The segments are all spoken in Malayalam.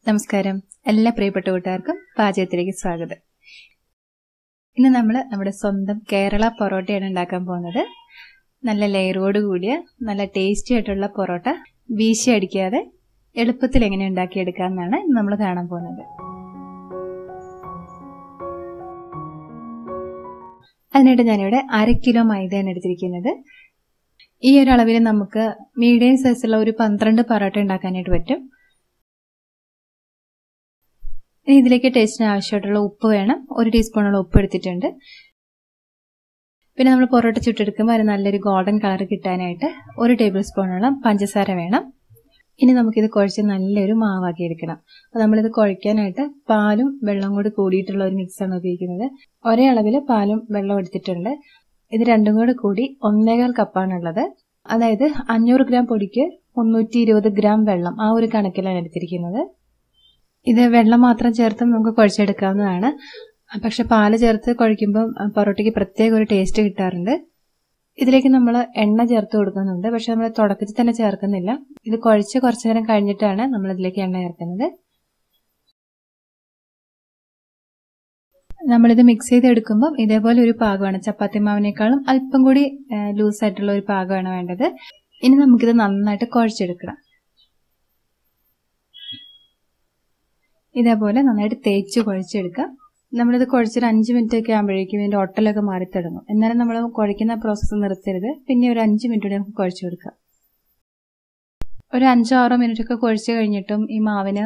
നമസ്കാരം. എല്ലാ പ്രിയപ്പെട്ട കൂട്ടുകാർക്കും പാചകത്തിലേക്ക് സ്വാഗതം. ഇന്ന് നമ്മൾ നമ്മുടെ സ്വന്തം കേരള പൊറോട്ടയാണ് ഉണ്ടാക്കാൻ പോകുന്നത്. നല്ല ലെയറോട് കൂടിയ നല്ല ടേസ്റ്റി ആയിട്ടുള്ള പൊറോട്ട വീശി അടിക്കാതെ എളുപ്പത്തിൽ എങ്ങനെ ഉണ്ടാക്കിയെടുക്കാമെന്നാണ് നമ്മൾ കാണാൻ പോകുന്നത്. അതിനായിട്ട് ഞാനിവിടെ 1/2 കിലോ മൈദയാണ് എടുത്തിരിക്കുന്നത്. ഈ ഒരു അളവിൽ നമുക്ക് മീഡിയം സൈസുള്ള ഒരു 12 പൊറോട്ട ഉണ്ടാക്കാനായിട്ട് പറ്റും. ഇനി ഇതിലേക്ക് ടേസ്റ്റിന് ആവശ്യമായിട്ടുള്ള ഉപ്പ് വേണം. 1 ടീസ്പൂണോളം ഉപ്പ് എടുത്തിട്ടുണ്ട്. പിന്നെ നമ്മൾ പൊറോട്ട ചുട്ടെടുക്കുമ്പോൾ അതിന് നല്ലൊരു ഗോൾഡൻ കളർ കിട്ടാനായിട്ട് 1 ടേബിൾ സ്പൂണോളം പഞ്ചസാര വേണം. ഇനി നമുക്കിത് കുഴച്ച് നല്ലൊരു മാവാക്കി എടുക്കണം. അപ്പോൾ നമ്മളിത് കുഴയ്ക്കാനായിട്ട് പാലും വെള്ളം കൂടി കൂടിയിട്ടുള്ള ഒരു മിക്സാണ് ഉപയോഗിക്കുന്നത്. ഒരേ അളവിൽ പാലും വെള്ളം എടുത്തിട്ടുണ്ട്. ഇത് രണ്ടും കൂടെ കൂടി 1.25 കപ്പാണുള്ളത്. അതായത് 500 ഗ്രാം പൊടിക്ക് 320 ഗ്രാം വെള്ളം, ആ ഒരു കണക്കിലാണ് എടുത്തിരിക്കുന്നത്. ഇത് വെള്ളം മാത്രം ചേർത്ത് നമുക്ക് കുഴച്ചെടുക്കാവുന്നതാണ്. പക്ഷെ പാല് ചേർത്ത് കുഴയ്ക്കുമ്പോൾ പൊറോട്ടയ്ക്ക് പ്രത്യേക ഒരു ടേസ്റ്റ് കിട്ടാറുണ്ട്. ഇതിലേക്ക് നമ്മൾ എണ്ണ ചേർത്ത് കൊടുക്കുന്നുണ്ട്. പക്ഷെ നമ്മൾ തുടക്കത്തിൽ തന്നെ ചേർക്കുന്നില്ല. ഇത് കുഴച്ച് കുറച്ചു നേരം കഴിഞ്ഞിട്ടാണ് നമ്മൾ ഇതിലേക്ക് എണ്ണ ചേർക്കുന്നത്. നമ്മളിത് മിക്സ് ചെയ്തെടുക്കുമ്പോൾ ഇതേപോലെ ഒരു പാകമാണ്. ചപ്പാത്തി മാവിനേക്കാളും അല്പം കൂടി ലൂസായിട്ടുള്ള ഒരു പാകമാണ് വേണ്ടത്. ഇനി നമുക്കിത് നന്നായിട്ട് കുഴച്ചെടുക്കണം. ഇതേപോലെ നന്നായിട്ട് തേച്ച് കുഴച്ചെടുക്കാം. നമ്മളിത് കുഴച്ചൊരു 5 മിനിറ്റ് ഒക്കെ ആകുമ്പോഴേക്കും ഇതിന്റെ ഒട്ടലൊക്കെ മാറി തുടങ്ങും. എന്നാലും നമ്മൾ കുഴയ്ക്കുന്ന പ്രോസസ്സ് നിർത്തരുത്. പിന്നെ ഒരു 5 മിനിറ്റ് കൂടി നമുക്ക് കുഴച്ചു കൊടുക്കാം. ഒരു 5-6 മിനിറ്റ് ഒക്കെ കുഴച്ച് കഴിഞ്ഞിട്ടും ഈ മാവിന്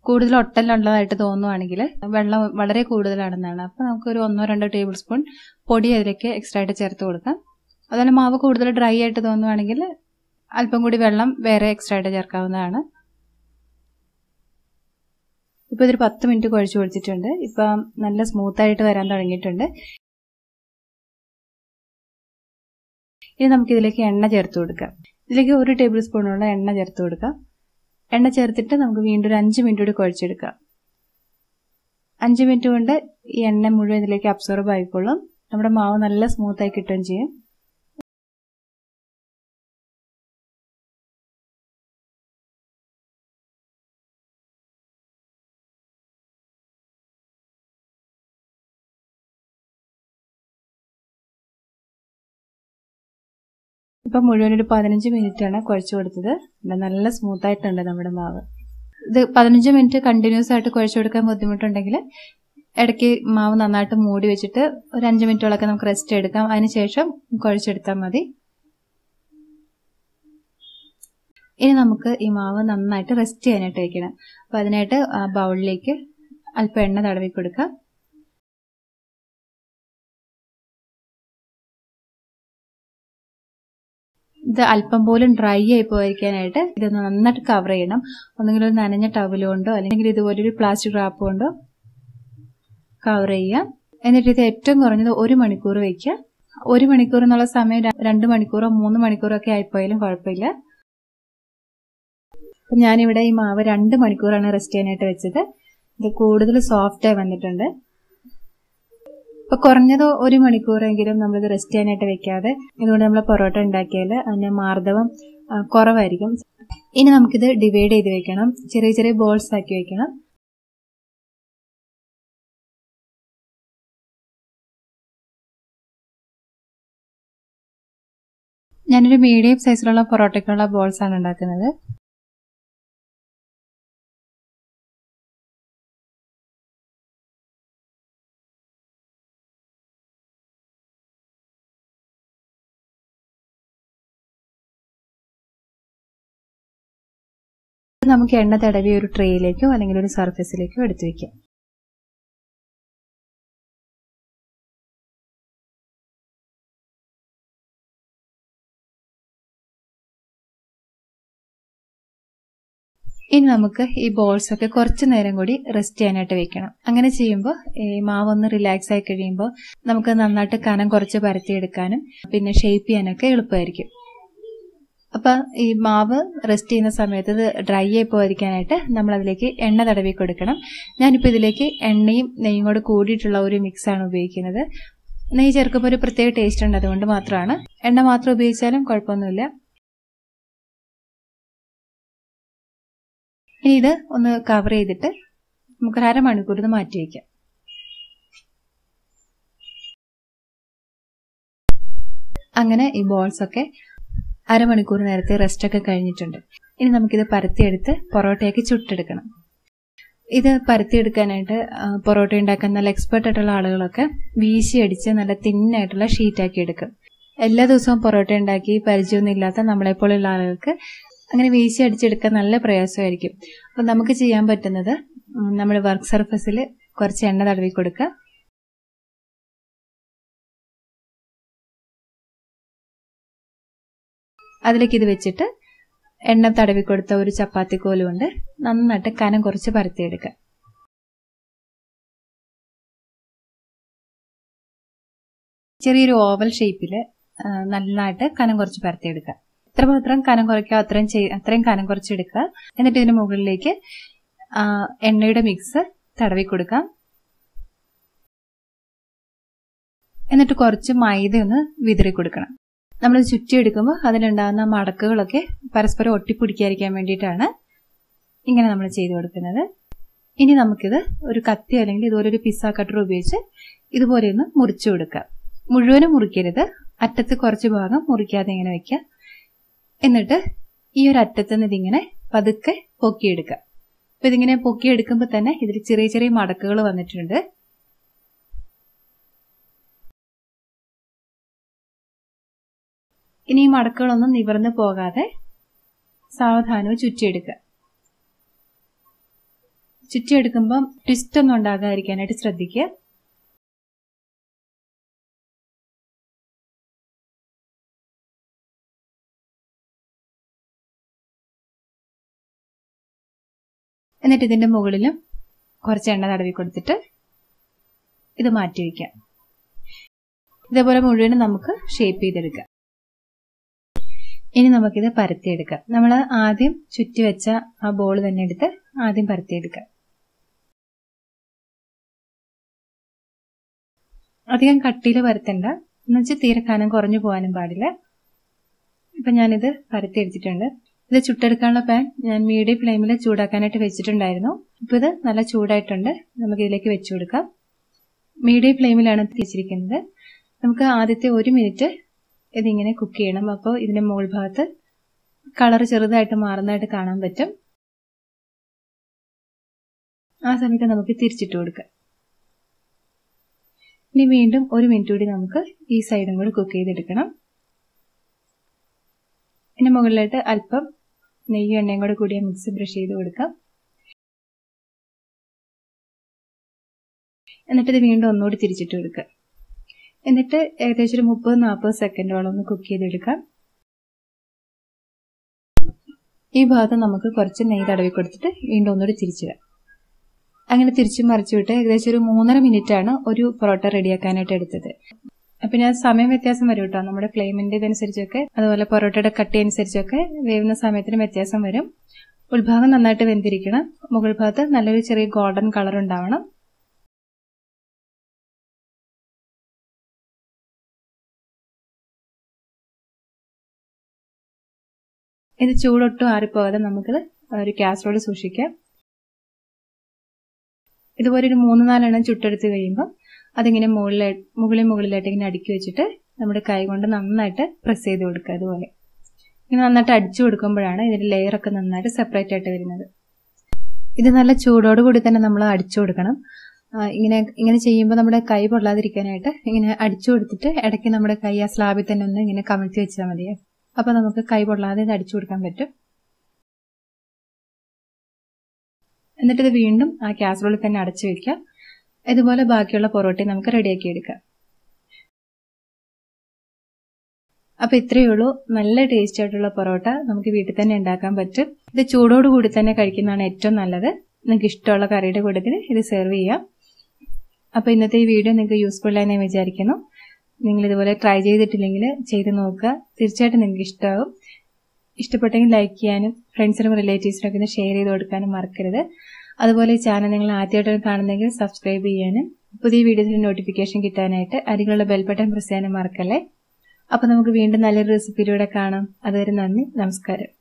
കൂടുതൽ ഒട്ടലുള്ളതായിട്ട് തോന്നുവാണെങ്കിൽ വെള്ളം വളരെ കൂടുതലാണെന്നാണ്. അപ്പോൾ നമുക്കൊരു 1-2 ടേബിൾ സ്പൂൺ പൊടി അതിലേക്ക് എക്സ്ട്രാ ആയിട്ട് ചേർത്ത് കൊടുക്കാം. അതുപോലെ മാവ് കൂടുതൽ ഡ്രൈ ആയിട്ട് തോന്നുവാണെങ്കിൽ അല്പം കൂടി വെള്ളം വേറെ എക്സ്ട്രാ ആയിട്ട് ചേർക്കാവുന്നതാണ്. ഇപ്പോൾ ഇതൊരു 10 മിനിറ്റ് കുഴച്ച് കൊടുത്തിട്ടുണ്ട്. ഇപ്പം നല്ല സ്മൂത്തായിട്ട് വരാൻ തുടങ്ങിയിട്ടുണ്ട്. ഇനി നമുക്കിതിലേക്ക് എണ്ണ ചേർത്ത് കൊടുക്കാം. ഇതിലേക്ക് 1 ടേബിൾ സ്പൂണുള്ള എണ്ണ ചേർത്ത് കൊടുക്കാം. എണ്ണ ചേർത്തിട്ട് നമുക്ക് വീണ്ടും ഒരു 5 മിനിറ്റ് കൂടി കുഴച്ചെടുക്കാം. 5 മിനിറ്റ് കൊണ്ട് ഈ എണ്ണ മുഴുവൻ ഇതിലേക്ക് അബ്സോർബ് ആയിക്കോളും. നമ്മുടെ മാവ് നല്ല സ്മൂത്തായി കിട്ടുകയും ചെയ്യും. ഇപ്പം മുഴുവൻ ഒരു 15 മിനിറ്റാണ് കുഴച്ചു കൊടുത്തത്. നല്ല സ്മൂത്തായിട്ടുണ്ട് നമ്മുടെ മാവ്. ഇത് 15 മിനിറ്റ് കണ്ടിന്യൂസ് ആയിട്ട് കുഴച്ചു കൊടുക്കാൻ ബുദ്ധിമുട്ടുണ്ടെങ്കിൽ ഇടയ്ക്ക് മാവ് നന്നായിട്ട് മൂടി വെച്ചിട്ട് ഒരു 5 മിനിറ്റോളൊക്കെ നമുക്ക് റെസ്റ്റ് എടുക്കാം. അതിനുശേഷം കുഴച്ചെടുത്താൽ മതി. ഇനി നമുക്ക് ഈ മാവ് നന്നായിട്ട് റെസ്റ്റ് ചെയ്യാനായിട്ട് വയ്ക്കണം. അപ്പം അതിനായിട്ട് ബൗളിലേക്ക് അല്പം എണ്ണ തടവി കൊടുക്കാം. ഇത് അല്പം പോലും ഡ്രൈ ആയി പോയിരിക്കാനായിട്ട് ഇത് നന്നായിട്ട് കവർ ചെയ്യണം. ഒന്നെങ്കിലും ഒരു നനഞ്ഞ ടവൽ കൊണ്ടോ അല്ലെങ്കിൽ ഇതുപോലൊരു പ്ലാസ്റ്റിക് റാപ്പ് കൊണ്ടോ കവർ ചെയ്യാം. എന്നിട്ട് ഇത് ഏറ്റവും കുറഞ്ഞത് 1 മണിക്കൂർ വയ്ക്കുക. 1 മണിക്കൂർ എന്നുള്ള സമയം 2 മണിക്കൂറോ 3 മണിക്കൂറോ ഒക്കെ ആയിപ്പോയാലും കുഴപ്പമില്ല. അപ്പം ഞാനിവിടെ ഈ മാവ് 2 മണിക്കൂറാണ് റെസ്റ്റ് ചെയ്യാനായിട്ട് വെച്ചത്. ഇത് കൂടുതൽ സോഫ്റ്റായി വന്നിട്ടുണ്ട്. ഇപ്പൊ കുറഞ്ഞത് 1 മണിക്കൂറെങ്കിലും നമ്മളിത് റെസ്റ്റ് ചെയ്യാനായിട്ട് വെക്കാതെ ഇതുകൊണ്ട് നമ്മൾ പൊറോട്ട ഉണ്ടാക്കിയാൽ അതിന്റെ മാർദ്ദവം കുറവായിരിക്കും. ഇനി നമുക്കിത് ഡിവൈഡ് ചെയ്ത് വെക്കണം. ചെറിയ ചെറിയ ബോൾസ് ആക്കി വെക്കണം. ഞാനൊരു മീഡിയം സൈസിലുള്ള പൊറോട്ടയ്ക്കുള്ള ബോൾസ് ആണ് ഉണ്ടാക്കുന്നത്. നമുക്ക് എണ്ണ തടവി ഒരു ട്രേയിലേക്കോ അല്ലെങ്കിൽ ഒരു സർഫസിലേക്കോ എടുത്തു വെക്കാം. ഇനി നമുക്ക് ഈ ബോൾസ് ഒക്കെ കുറച്ചു നേരം കൂടി റെസ്റ്റ് ചെയ്യാനായിട്ട് വെക്കണം. അങ്ങനെ ചെയ്യുമ്പോൾ ഈ മാവ് ഒന്ന് റിലാക്സ് ആയി കഴിയുമ്പോൾ നമുക്ക് നന്നായിട്ട് കനം കുറച്ച് പരത്തിയെടുക്കാനും പിന്നെ ഷേപ്പ് ചെയ്യാനൊക്കെ എളുപ്പമായിരിക്കും. അപ്പം ഈ മാവ് റെസ്റ്റ് ചെയ്യുന്ന സമയത്ത് ഇത് ഡ്രൈ ആയി പോയിരിക്കാനായിട്ട് നമ്മൾ അതിലേക്ക് എണ്ണ തടവി കൊടുക്കണം. ഞാനിപ്പോൾ ഇതിലേക്ക് എണ്ണയും നെയ്യും കൂടെ കൂടിയിട്ടുള്ള ഒരു മിക്സാണ് ഉപയോഗിക്കുന്നത്. നെയ്യ് ചേർക്കുമ്പോൾ ഒരു പ്രത്യേക ടേസ്റ്റ് ഉണ്ട്, അതുകൊണ്ട് മാത്രമാണ്. എണ്ണ മാത്രം ഉപയോഗിച്ചാലും കുഴപ്പമൊന്നുമില്ല. ഇനി ഇത് ഒന്ന് കവർ ചെയ്തിട്ട് നമുക്ക് അരമണിക്കൂർ ഇത് മാറ്റി വയ്ക്കാം. അങ്ങനെ ഈ ബോൾസ് ഒക്കെ അരമണിക്കൂർ നേരത്തെ റെസ്റ്റ് ഒക്കെ കഴിഞ്ഞിട്ടുണ്ട്. ഇനി നമുക്കിത് പരത്തിയെടുത്ത് പൊറോട്ടയാക്കി ചുട്ടെടുക്കണം. ഇത് പരത്തിയെടുക്കാനായിട്ട് പൊറോട്ട ഉണ്ടാക്കാൻ നല്ല എക്സ്പെർട്ട് ആയിട്ടുള്ള ആളുകളൊക്കെ വീശി അടിച്ച് നല്ല തിന്നായിട്ടുള്ള ഷീറ്റാക്കി എടുക്കും. എല്ലാ ദിവസവും പൊറോട്ട ഉണ്ടാക്കി പരിചയമൊന്നും ഇല്ലാത്ത നമ്മളെപ്പോലുള്ള ആളുകൾക്ക് അങ്ങനെ വീശി അടിച്ചെടുക്കാൻ നല്ല പ്രയാസമായിരിക്കും. അപ്പം നമുക്ക് ചെയ്യാൻ പറ്റുന്നത് നമ്മുടെ വർക്ക് സർഫസിൽ കുറച്ച് എണ്ണ തടവി കൊടുക്കുക. അതിലേക്ക് ഇത് വെച്ചിട്ട് എണ്ണ തടവി കൊടുത്ത ഒരു ചപ്പാത്തി കോല് കൊണ്ട് നന്നായിട്ട് കനം കുറച്ച് പരത്തിയെടുക്കുക. ചെറിയൊരു ഓവൽ ഷേപ്പിൽ നന്നായിട്ട് കനം കുറച്ച് പരത്തിയെടുക്കുക. എത്രമാത്രം കനം കുറയ്ക്കുക അത്രയും കനം കുറച്ചെടുക്കുക. എന്നിട്ട് ഇതിന് മുകളിലേക്ക് എണ്ണയുടെ മിക്സ് തടവി കൊടുക്കാം. എന്നിട്ട് കുറച്ച് മൈദ ഒന്ന് വിതറി കൊടുക്കണം. നമ്മൾ ചുറ്റിയെടുക്കുമ്പോൾ അതിലുണ്ടാകുന്ന മടക്കുകളൊക്കെ പരസ്പരം ഒട്ടിപ്പിടിക്കാതിരിക്കാൻ വേണ്ടിയിട്ടാണ് ഇങ്ങനെ നമ്മൾ ചെയ്തു കൊടുക്കുന്നത്. ഇനി നമുക്കിത് ഒരു കത്തി അല്ലെങ്കിൽ ഇതുപോലൊരു പിസ്സ കട്ടർ ഉപയോഗിച്ച് ഇതുപോലെ ഒന്ന് മുറിച്ചു കൊടുക്കാം. മുഴുവനും മുറിക്കരുത്, അറ്റത്ത് കുറച്ച് ഭാഗം മുറിക്കാതെ ഇങ്ങനെ വെക്കാം. എന്നിട്ട് ഈ ഒരു അറ്റത്ത് നിന്ന് ഇതിങ്ങനെ പതുക്കെ പൊക്കിയെടുക്കുക. അപ്പൊ ഇതിങ്ങനെ പൊക്കിയെടുക്കുമ്പോൾ തന്നെ ഇതിൽ ചെറിയ ചെറിയ മടക്കുകൾ വന്നിട്ടുണ്ട്. ഇനി ഈ മടക്കുകളൊന്നും നിവർന്ന് പോകാതെ സാവധാനവും ചുറ്റിയെടുക്കുക. ചുറ്റിയെടുക്കുമ്പം ട്വിസ്റ്റ് ഒന്നും ഉണ്ടാകാതിരിക്കാനായിട്ട് ശ്രദ്ധിക്കുക. എന്നിട്ട് ഇതിന്റെ മുകളിലും കുറച്ച് എണ്ണ തടവി കൊടുത്തിട്ട് ഇത് മാറ്റി വയ്ക്കാം. ഇതേപോലെ മുഴുവനും നമുക്ക് ഷേപ്പ് ചെയ്തെടുക്കാം. ഇനി നമുക്കിത് പരത്തിയെടുക്കാം. നമ്മൾ ആദ്യം ചുറ്റി വെച്ച ആ ബോൾ തന്നെ എടുത്ത് ആദ്യം പരത്തിയെടുക്കാം. അധികം കട്ടിയിൽ പരത്തണ്ട, എന്നുവെച്ചാൽ തീരെ കനം കുറഞ്ഞു പോകാനും പാടില്ല. ഇപ്പൊ ഞാനിത് പരത്തിയെടുത്തിട്ടുണ്ട്. ഇത് ചുട്ടെടുക്കാനുള്ള പാൻ ഞാൻ മീഡിയം ഫ്ലെയിമിൽ ചൂടാക്കാനായിട്ട് വെച്ചിട്ടുണ്ടായിരുന്നു. ഇപ്പൊ ഇത് നല്ല ചൂടായിട്ടുണ്ട്. നമുക്ക് ഇതിലേക്ക് വെച്ചു കൊടുക്കാം. മീഡിയം ഫ്ലെയിമിലാണ് വെച്ചിരിക്കുന്നത്. നമുക്ക് ആദ്യത്തെ 1 മിനിറ്റ് ഇതിങ്ങനെ കുക്ക് ചെയ്യണം. അപ്പോൾ ഇതിന്റെ മുകൾ ഭാഗത്ത് കളർ ചെറുതായിട്ട് മാറുന്നതായിട്ട് കാണാൻ പറ്റും. ആ സമയത്ത് നമുക്ക് തിരിച്ചിട്ട് കൊടുക്കാം. ഇനി വീണ്ടും 1 മിനിറ്റ് കൂടി നമുക്ക് ഈ സൈഡും കൂടി കുക്ക് ചെയ്തെടുക്കണം. ഇതിന് മുകളിലായിട്ട് അല്പം നെയ്യും എണ്ണയും കൂടെ കൂടിയ മിക്സ് ബ്രഷ് ചെയ്ത് കൊടുക്കാം. എന്നിട്ട് ഇത് വീണ്ടും ഒന്നുകൂടി തിരിച്ചിട്ട് കൊടുക്കുക. എന്നിട്ട് ഏകദേശം ഒരു 30-40 സെക്കൻഡോളം ഒന്ന് കുക്ക് ചെയ്തെടുക്കാം. ഈ ഭാഗത്ത് നമുക്ക് കുറച്ച് നെയ്യ് തടവി കൊടുത്തിട്ട് വീണ്ടും ഒന്നുകൂടി തിരിച്ചിടാം. അങ്ങനെ തിരിച്ചു മറിച്ചു വിട്ട് ഏകദേശം ഒരു 3.5 മിനിറ്റ് ആണ് ഒരു പൊറോട്ട റെഡിയാക്കാനായിട്ട് എടുത്തത്. അപ്പൊ ഞാൻ സമയം വ്യത്യാസം വരും കേട്ടോ. നമ്മുടെ ഫ്ലെയിമിന്റെ ഇതനുസരിച്ചൊക്കെ അതുപോലെ പൊറോട്ടയുടെ കട്ടി അനുസരിച്ചൊക്കെ വേവുന്ന സമയത്തിന് വ്യത്യാസം വരും. ഉൾഭാഗം നന്നായിട്ട് വെന്തിരിക്കണം. മുകൾ ഭാഗത്ത് നല്ലൊരു ചെറിയ ഗോൾഡൻ കളർ ഉണ്ടാവണം. ഇത് ചൂടൊട്ടും ആറിപ്പോകാതെ നമുക്കിത് ഒരു കാസറോളിൽ സൂക്ഷിക്കാം. ഇതുപോലെ ഒരു 3-4 എണ്ണം ചുട്ടെടുത്ത് കഴിയുമ്പോൾ അതിങ്ങനെ മുകളിലായിട്ട് ഇങ്ങനെ അടുക്കി വെച്ചിട്ട് നമ്മുടെ കൈ കൊണ്ട് നന്നായിട്ട് പ്രസ് ചെയ്ത് കൊടുക്കുക. അതുപോലെ ഇങ്ങനെ നന്നായിട്ട് അടിച്ചു കൊടുക്കുമ്പോഴാണ് ഇതിന്റെ ലെയറൊക്കെ നന്നായിട്ട് സെപ്പറേറ്റ് ആയിട്ട് വരുന്നത്. ഇത് നല്ല ചൂടോടുകൂടി തന്നെ നമ്മൾ അടിച്ചു കൊടുക്കണം. ഇങ്ങനെ ചെയ്യുമ്പോൾ നമ്മുടെ കൈ പൊള്ളാതിരിക്കാനായിട്ട് ഇങ്ങനെ അടിച്ചു കൊടുത്തിട്ട് ഇടയ്ക്ക് നമ്മുടെ കൈ ആ സ്ലാബിൽ തന്നെ ഒന്ന് ഇങ്ങനെ കമഴ്ത്തി വെച്ചാൽ മതിയെ. അപ്പൊ നമുക്ക് കൈ പൊള്ളാതെ ഇത് അടിച്ചു കൊടുക്കാൻ പറ്റും. എന്നിട്ട് ഇത് വീണ്ടും ആ കാസറോളിൽ തന്നെ അടച്ചു വെക്കാം. ഇതുപോലെ ബാക്കിയുള്ള പൊറോട്ട നമുക്ക് റെഡിയാക്കി എടുക്കാം. അപ്പൊ ഇത്രയേ ഉള്ളൂ. നല്ല ടേസ്റ്റ് ആയിട്ടുള്ള പൊറോട്ട നമുക്ക് വീട്ടിൽ തന്നെ ഉണ്ടാക്കാൻ പറ്റും. ഇത് ചൂടോടുകൂടി തന്നെ കഴിക്കുന്നതാണ് ഏറ്റവും നല്ലത്. നിങ്ങൾക്ക് ഇഷ്ടമുള്ള കറിയുടെ കൂട്ടത്തിൽ ഇത് സെർവ് ചെയ്യാം. അപ്പൊ ഇന്നത്തെ ഈ വീഡിയോ നിങ്ങൾക്ക് യൂസ്ഫുൾ ആയി ഞാൻ വിചാരിക്കുന്നു. നിങ്ങൾ ഇതുപോലെ ട്രൈ ചെയ്തിട്ടില്ലെങ്കിൽ ചെയ്ത് നോക്കുക. തീർച്ചയായിട്ടും നിങ്ങൾക്ക് ഇഷ്ടമാവും. ഇഷ്ടപ്പെട്ടെങ്കിൽ ലൈക്ക് ചെയ്യാനും ഫ്രണ്ട്സിനും റിലേറ്റീവ്സിനും ഒക്കെ ഷെയർ ചെയ്ത് കൊടുക്കാനും മറക്കരുത്. അതുപോലെ ഈ ചാനൽ നിങ്ങൾ ആദ്യമായിട്ടാണ് കാണുന്നതെങ്കിൽ സബ്സ്ക്രൈബ് ചെയ്യാനും പുതിയ വീഡിയോസിന്റെ നോട്ടിഫിക്കേഷൻ കിട്ടാനായിട്ട് അരികിലുള്ള ബെൽ ബട്ടൺ പ്രസ് ചെയ്യാനും മറക്കല്ലേ. അപ്പൊ നമുക്ക് വീണ്ടും നല്ലൊരു റെസിപ്പിയിലൂടെ കാണാം. അതുവരെ നന്ദി, നമസ്കാരം.